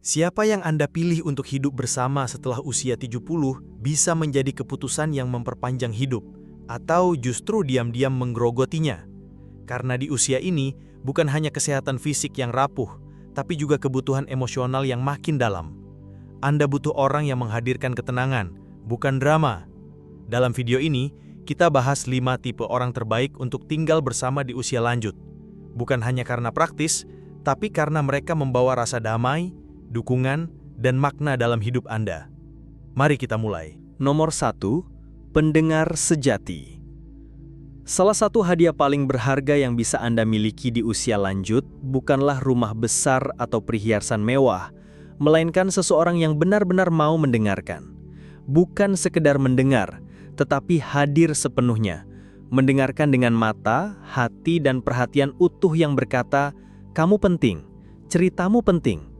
Siapa yang Anda pilih untuk hidup bersama setelah usia 70 bisa menjadi keputusan yang memperpanjang hidup, atau justru diam-diam menggerogotinya. Karena di usia ini, bukan hanya kesehatan fisik yang rapuh, tapi juga kebutuhan emosional yang makin dalam. Anda butuh orang yang menghadirkan ketenangan, bukan drama. Dalam video ini, kita bahas 5 tipe orang terbaik untuk tinggal bersama di usia lanjut. Bukan hanya karena praktis, tapi karena mereka membawa rasa damai, dukungan, dan makna dalam hidup Anda. Mari kita mulai. Nomor 1, pendengar sejati. Salah satu hadiah paling berharga yang bisa Anda miliki di usia lanjut bukanlah rumah besar atau perhiasan mewah, melainkan seseorang yang benar-benar mau mendengarkan. Bukan sekedar mendengar, tetapi hadir sepenuhnya. Mendengarkan dengan mata, hati, dan perhatian utuh yang berkata, "Kamu penting, ceritamu penting."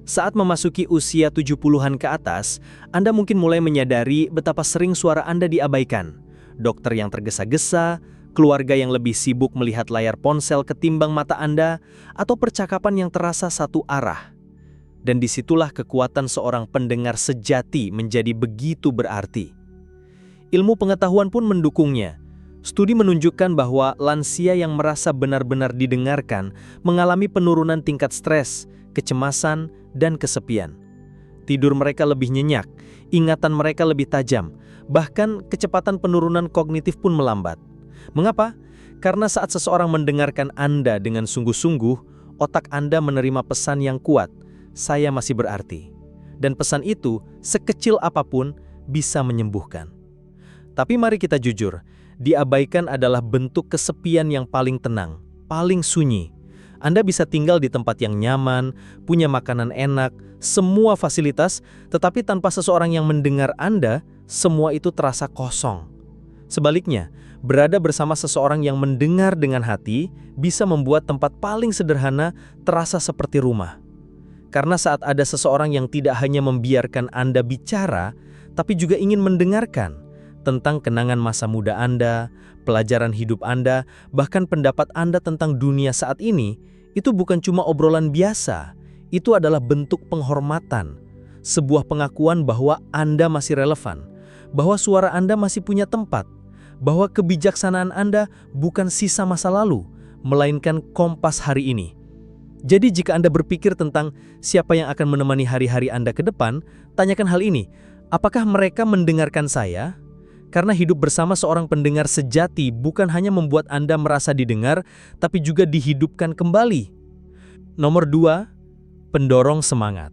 Saat memasuki usia 70-an ke atas, Anda mungkin mulai menyadari betapa sering suara Anda diabaikan. Dokter yang tergesa-gesa, keluarga yang lebih sibuk melihat layar ponsel ketimbang mata Anda, atau percakapan yang terasa satu arah. Dan disitulah kekuatan seorang pendengar sejati menjadi begitu berarti. Ilmu pengetahuan pun mendukungnya. Studi menunjukkan bahwa lansia yang merasa benar-benar didengarkan mengalami penurunan tingkat stres, kecemasan, dan kesepian. Tidur mereka lebih nyenyak, ingatan mereka lebih tajam, bahkan kecepatan penurunan kognitif pun melambat. Mengapa? Karena saat seseorang mendengarkan Anda dengan sungguh-sungguh, otak Anda menerima pesan yang kuat, "Saya masih berarti." Dan pesan itu, sekecil apapun, bisa menyembuhkan. Tapi mari kita jujur, diabaikan adalah bentuk kesepian yang paling tenang, paling sunyi. Anda bisa tinggal di tempat yang nyaman, punya makanan enak, semua fasilitas, tetapi tanpa seseorang yang mendengar Anda, semua itu terasa kosong. Sebaliknya, berada bersama seseorang yang mendengar dengan hati bisa membuat tempat paling sederhana terasa seperti rumah. Karena saat ada seseorang yang tidak hanya membiarkan Anda bicara, tapi juga ingin mendengarkan tentang kenangan masa muda Anda, pelajaran hidup Anda, bahkan pendapat Anda tentang dunia saat ini, itu bukan cuma obrolan biasa, itu adalah bentuk penghormatan, sebuah pengakuan bahwa Anda masih relevan, bahwa suara Anda masih punya tempat, bahwa kebijaksanaan Anda bukan sisa masa lalu, melainkan kompas hari ini. Jadi jika Anda berpikir tentang siapa yang akan menemani hari-hari Anda ke depan, tanyakan hal ini, apakah mereka mendengarkan saya? Karena hidup bersama seorang pendengar sejati bukan hanya membuat Anda merasa didengar, tapi juga dihidupkan kembali. Nomor 2, pendorong semangat.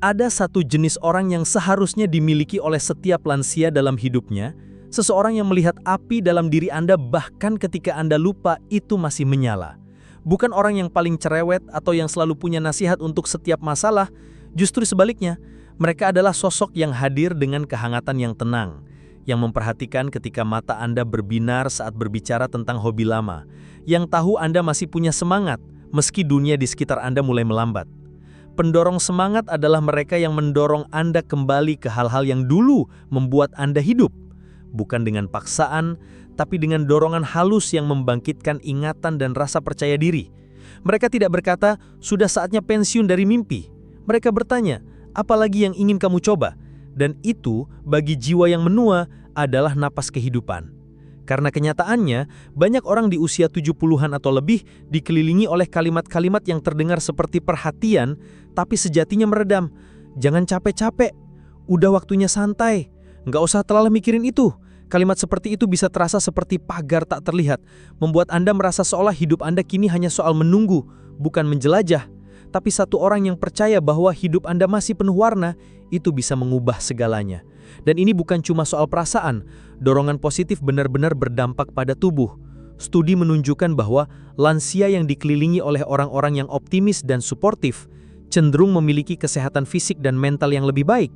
Ada satu jenis orang yang seharusnya dimiliki oleh setiap lansia dalam hidupnya, seseorang yang melihat api dalam diri Anda bahkan ketika Anda lupa itu masih menyala. Bukan orang yang paling cerewet atau yang selalu punya nasihat untuk setiap masalah, justru sebaliknya, mereka adalah sosok yang hadir dengan kehangatan yang tenang, yang memperhatikan ketika mata Anda berbinar saat berbicara tentang hobi lama, yang tahu Anda masih punya semangat meski dunia di sekitar Anda mulai melambat. Pendorong semangat adalah mereka yang mendorong Anda kembali ke hal-hal yang dulu membuat Anda hidup, bukan dengan paksaan, tapi dengan dorongan halus yang membangkitkan ingatan dan rasa percaya diri. Mereka tidak berkata, "Sudah saatnya pensiun dari mimpi." Mereka bertanya, "Apa lagi yang ingin kamu coba?" Dan itu, bagi jiwa yang menua, adalah napas kehidupan. Karena kenyataannya, banyak orang di usia 70-an atau lebih dikelilingi oleh kalimat-kalimat yang terdengar seperti perhatian, tapi sejatinya meredam. "Jangan capek-capek, udah waktunya santai, nggak usah terlalu mikirin itu." Kalimat seperti itu bisa terasa seperti pagar tak terlihat, membuat Anda merasa seolah hidup Anda kini hanya soal menunggu, bukan menjelajah. Tapi satu orang yang percaya bahwa hidup Anda masih penuh warna, itu bisa mengubah segalanya. Dan ini bukan cuma soal perasaan, dorongan positif benar-benar berdampak pada tubuh. Studi menunjukkan bahwa lansia yang dikelilingi oleh orang-orang yang optimis dan suportif, cenderung memiliki kesehatan fisik dan mental yang lebih baik.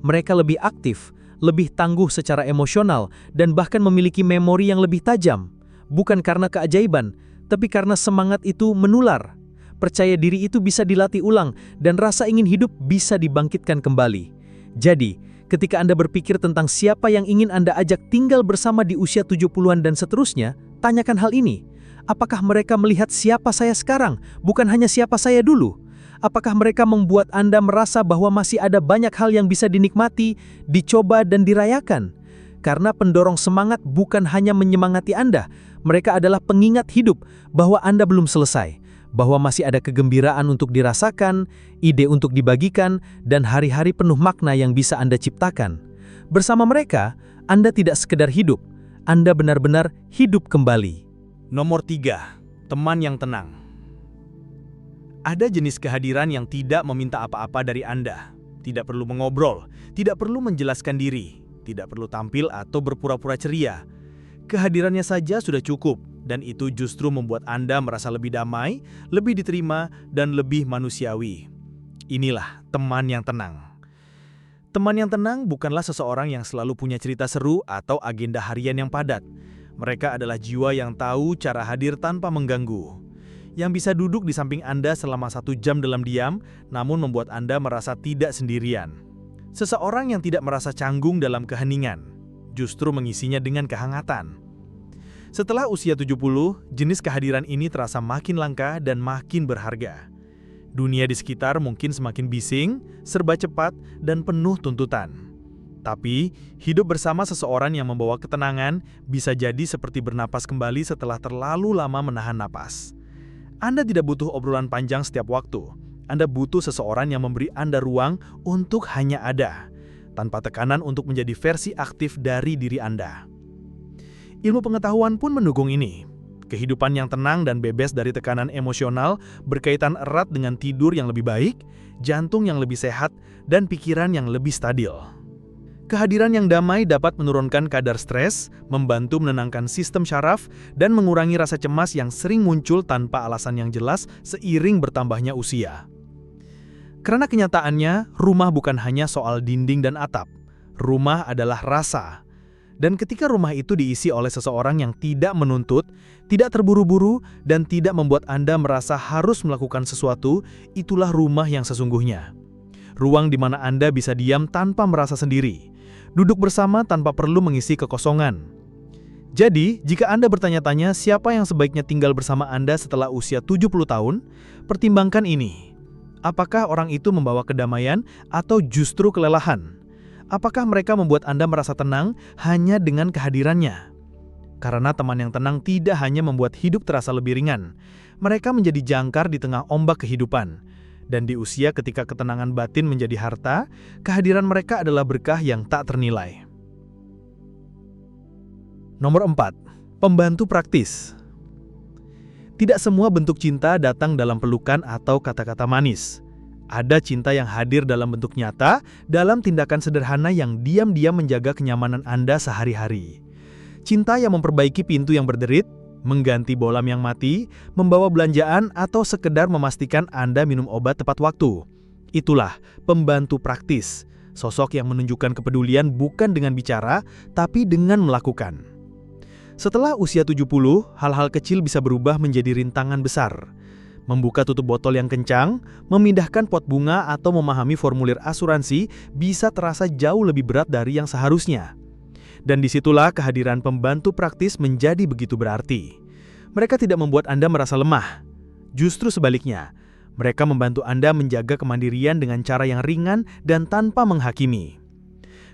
Mereka lebih aktif, lebih tangguh secara emosional, dan bahkan memiliki memori yang lebih tajam. Bukan karena keajaiban, tapi karena semangat itu menular. Percaya diri itu bisa dilatih ulang, dan rasa ingin hidup bisa dibangkitkan kembali. Jadi, ketika Anda berpikir tentang siapa yang ingin Anda ajak tinggal bersama di usia 70-an dan seterusnya, tanyakan hal ini. Apakah mereka melihat siapa saya sekarang, bukan hanya siapa saya dulu? Apakah mereka membuat Anda merasa bahwa masih ada banyak hal yang bisa dinikmati, dicoba, dan dirayakan? Karena pendorong semangat bukan hanya menyemangati Anda, mereka adalah pengingat hidup bahwa Anda belum selesai, bahwa masih ada kegembiraan untuk dirasakan, ide untuk dibagikan, dan hari-hari penuh makna yang bisa Anda ciptakan. Bersama mereka, Anda tidak sekedar hidup, Anda benar-benar hidup kembali. Nomor 3, teman yang tenang. Ada jenis kehadiran yang tidak meminta apa-apa dari Anda. Tidak perlu mengobrol, tidak perlu menjelaskan diri, tidak perlu tampil atau berpura-pura ceria. Kehadirannya saja sudah cukup, dan itu justru membuat Anda merasa lebih damai, lebih diterima, dan lebih manusiawi. Inilah teman yang tenang. Teman yang tenang bukanlah seseorang yang selalu punya cerita seru atau agenda harian yang padat. Mereka adalah jiwa yang tahu cara hadir tanpa mengganggu. Yang bisa duduk di samping Anda selama 1 jam dalam diam, namun membuat Anda merasa tidak sendirian. Seseorang yang tidak merasa canggung dalam keheningan, justru mengisinya dengan kehangatan. Setelah usia 70, jenis kehadiran ini terasa makin langka dan makin berharga. Dunia di sekitar mungkin semakin bising, serba cepat, dan penuh tuntutan. Tapi, hidup bersama seseorang yang membawa ketenangan bisa jadi seperti bernapas kembali setelah terlalu lama menahan napas. Anda tidak butuh obrolan panjang setiap waktu. Anda butuh seseorang yang memberi Anda ruang untuk hanya ada, tanpa tekanan untuk menjadi versi aktif dari diri Anda. Ilmu pengetahuan pun mendukung ini. Kehidupan yang tenang dan bebas dari tekanan emosional berkaitan erat dengan tidur yang lebih baik, jantung yang lebih sehat, dan pikiran yang lebih stabil. Kehadiran yang damai dapat menurunkan kadar stres, membantu menenangkan sistem syaraf, dan mengurangi rasa cemas yang sering muncul tanpa alasan yang jelas seiring bertambahnya usia. Karena kenyataannya, rumah bukan hanya soal dinding dan atap. Rumah adalah rasa. Dan ketika rumah itu diisi oleh seseorang yang tidak menuntut, tidak terburu-buru, dan tidak membuat Anda merasa harus melakukan sesuatu, itulah rumah yang sesungguhnya. Ruang di mana Anda bisa diam tanpa merasa sendiri. Duduk bersama tanpa perlu mengisi kekosongan. Jadi, jika Anda bertanya-tanya siapa yang sebaiknya tinggal bersama Anda setelah usia 70 tahun, pertimbangkan ini. Apakah orang itu membawa kedamaian atau justru kelelahan? Apakah mereka membuat Anda merasa tenang hanya dengan kehadirannya? Karena teman yang tenang tidak hanya membuat hidup terasa lebih ringan, mereka menjadi jangkar di tengah ombak kehidupan. Dan di usia ketika ketenangan batin menjadi harta, kehadiran mereka adalah berkah yang tak ternilai. Nomor 4. Pembantu praktis. Tidak semua bentuk cinta datang dalam pelukan atau kata-kata manis. Ada cinta yang hadir dalam bentuk nyata, dalam tindakan sederhana yang diam-diam menjaga kenyamanan Anda sehari-hari. Cinta yang memperbaiki pintu yang berderit, mengganti bolam yang mati, membawa belanjaan, atau sekedar memastikan Anda minum obat tepat waktu. Itulah pembantu praktis, sosok yang menunjukkan kepedulian bukan dengan bicara, tapi dengan melakukan. Setelah usia 70, hal-hal kecil bisa berubah menjadi rintangan besar. Membuka tutup botol yang kencang, memindahkan pot bunga, atau memahami formulir asuransi bisa terasa jauh lebih berat dari yang seharusnya. Dan disitulah kehadiran pembantu praktis menjadi begitu berarti. Mereka tidak membuat Anda merasa lemah. Justru sebaliknya, mereka membantu Anda menjaga kemandirian dengan cara yang ringan dan tanpa menghakimi.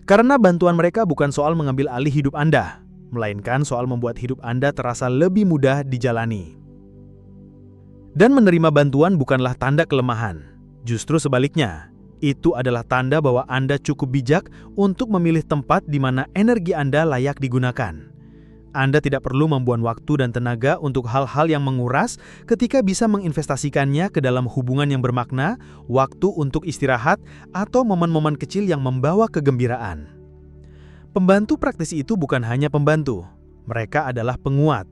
Karena bantuan mereka bukan soal mengambil alih hidup Anda, melainkan soal membuat hidup Anda terasa lebih mudah dijalani. Dan menerima bantuan bukanlah tanda kelemahan. Justru sebaliknya. Itu adalah tanda bahwa Anda cukup bijak untuk memilih tempat di mana energi Anda layak digunakan. Anda tidak perlu membuang waktu dan tenaga untuk hal-hal yang menguras ketika bisa menginvestasikannya ke dalam hubungan yang bermakna, waktu untuk istirahat, atau momen-momen kecil yang membawa kegembiraan. Pembantu praktis itu bukan hanya pembantu. Mereka adalah penguat.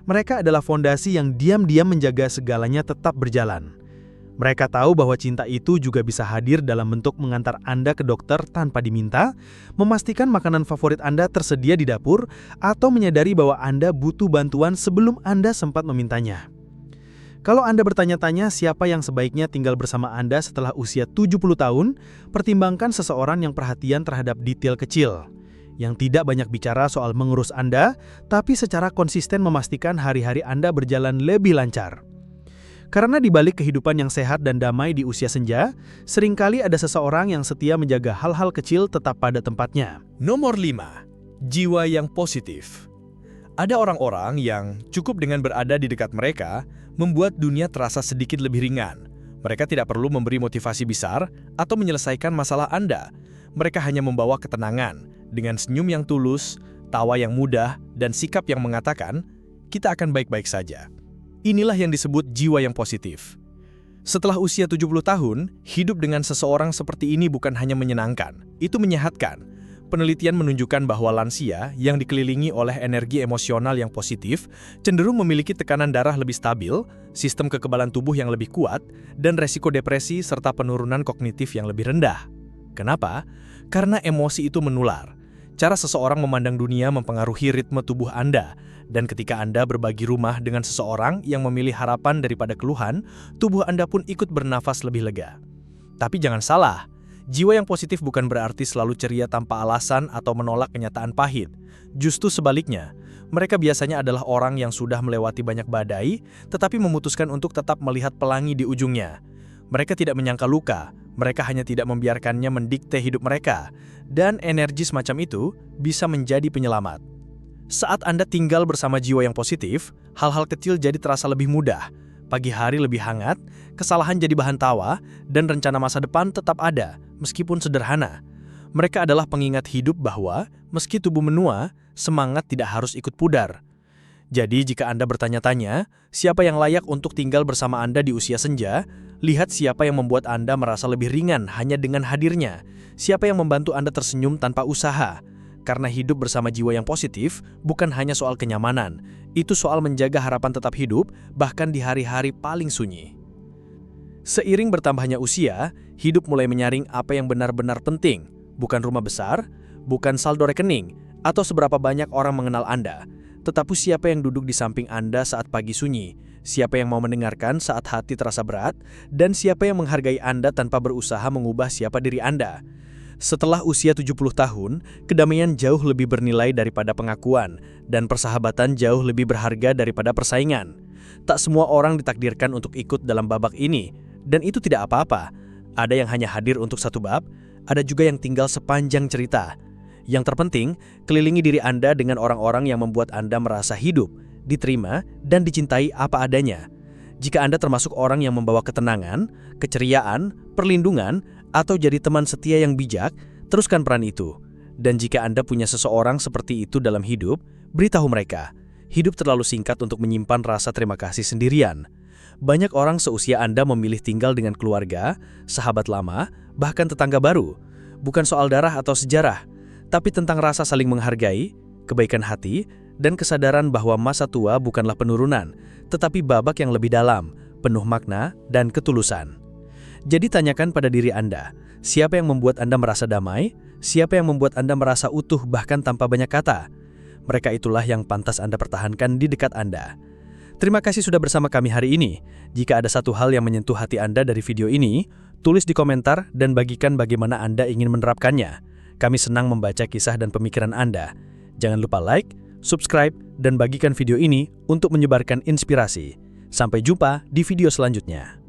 Mereka adalah fondasi yang diam-diam menjaga segalanya tetap berjalan. Mereka tahu bahwa cinta itu juga bisa hadir dalam bentuk mengantar Anda ke dokter tanpa diminta, memastikan makanan favorit Anda tersedia di dapur, atau menyadari bahwa Anda butuh bantuan sebelum Anda sempat memintanya. Kalau Anda bertanya-tanya siapa yang sebaiknya tinggal bersama Anda setelah usia 70 tahun, pertimbangkan seseorang yang perhatian terhadap detail kecil, yang tidak banyak bicara soal mengurus Anda, tapi secara konsisten memastikan hari-hari Anda berjalan lebih lancar. Karena di balik kehidupan yang sehat dan damai di usia senja, seringkali ada seseorang yang setia menjaga hal-hal kecil tetap pada tempatnya. Nomor 5. Jiwa yang positif. Ada orang-orang yang cukup dengan berada di dekat mereka membuat dunia terasa sedikit lebih ringan. Mereka tidak perlu memberi motivasi besar atau menyelesaikan masalah Anda. Mereka hanya membawa ketenangan dengan senyum yang tulus, tawa yang mudah, dan sikap yang mengatakan, kita akan baik-baik saja. Inilah yang disebut jiwa yang positif. Setelah usia 70 tahun, hidup dengan seseorang seperti ini bukan hanya menyenangkan, itu menyehatkan. Penelitian menunjukkan bahwa lansia yang dikelilingi oleh energi emosional yang positif cenderung memiliki tekanan darah lebih stabil, sistem kekebalan tubuh yang lebih kuat, dan resiko depresi serta penurunan kognitif yang lebih rendah. Kenapa? Karena emosi itu menular. Cara seseorang memandang dunia mempengaruhi ritme tubuh Anda, dan ketika Anda berbagi rumah dengan seseorang yang memilih harapan daripada keluhan, tubuh Anda pun ikut bernafas lebih lega. Tapi jangan salah, jiwa yang positif bukan berarti selalu ceria tanpa alasan atau menolak kenyataan pahit. Justru sebaliknya, mereka biasanya adalah orang yang sudah melewati banyak badai, tetapi memutuskan untuk tetap melihat pelangi di ujungnya. Mereka tidak menyangka luka, mereka hanya tidak membiarkannya mendikte hidup mereka, dan energi semacam itu bisa menjadi penyelamat. Saat Anda tinggal bersama jiwa yang positif, hal-hal kecil jadi terasa lebih mudah, pagi hari lebih hangat, kesalahan jadi bahan tawa, dan rencana masa depan tetap ada, meskipun sederhana. Mereka adalah pengingat hidup bahwa, meski tubuh menua, semangat tidak harus ikut pudar. Jadi jika Anda bertanya-tanya, siapa yang layak untuk tinggal bersama Anda di usia senja, lihat siapa yang membuat Anda merasa lebih ringan hanya dengan hadirnya, siapa yang membantu Anda tersenyum tanpa usaha. Karena hidup bersama jiwa yang positif bukan hanya soal kenyamanan, itu soal menjaga harapan tetap hidup, bahkan di hari-hari paling sunyi. Seiring bertambahnya usia, hidup mulai menyaring apa yang benar-benar penting, bukan rumah besar, bukan saldo rekening, atau seberapa banyak orang mengenal Anda, tetapi siapa yang duduk di samping Anda saat pagi sunyi, siapa yang mau mendengarkan saat hati terasa berat, dan siapa yang menghargai Anda tanpa berusaha mengubah siapa diri Anda. Setelah usia 70 tahun, kedamaian jauh lebih bernilai daripada pengakuan, dan persahabatan jauh lebih berharga daripada persaingan. Tak semua orang ditakdirkan untuk ikut dalam babak ini, dan itu tidak apa-apa. Ada yang hanya hadir untuk satu bab, ada juga yang tinggal sepanjang cerita. Yang terpenting, kelilingi diri Anda dengan orang-orang yang membuat Anda merasa hidup, diterima, dan dicintai apa adanya. Jika Anda termasuk orang yang membawa ketenangan, keceriaan, perlindungan, atau jadi teman setia yang bijak, teruskan peran itu. Dan jika Anda punya seseorang seperti itu dalam hidup, beritahu mereka. Hidup terlalu singkat untuk menyimpan rasa terima kasih sendirian. Banyak orang seusia Anda memilih tinggal dengan keluarga, sahabat lama, bahkan tetangga baru. Bukan soal darah atau sejarah, tapi tentang rasa saling menghargai, kebaikan hati, dan kesadaran bahwa masa tua bukanlah penurunan, tetapi babak yang lebih dalam, penuh makna dan ketulusan. Jadi tanyakan pada diri Anda, siapa yang membuat Anda merasa damai, siapa yang membuat Anda merasa utuh bahkan tanpa banyak kata. Mereka itulah yang pantas Anda pertahankan di dekat Anda. Terima kasih sudah bersama kami hari ini. Jika ada satu hal yang menyentuh hati Anda dari video ini, tulis di komentar dan bagikan bagaimana Anda ingin menerapkannya. Kami senang membaca kisah dan pemikiran Anda. Jangan lupa like, subscribe, dan bagikan video ini untuk menyebarkan inspirasi. Sampai jumpa di video selanjutnya.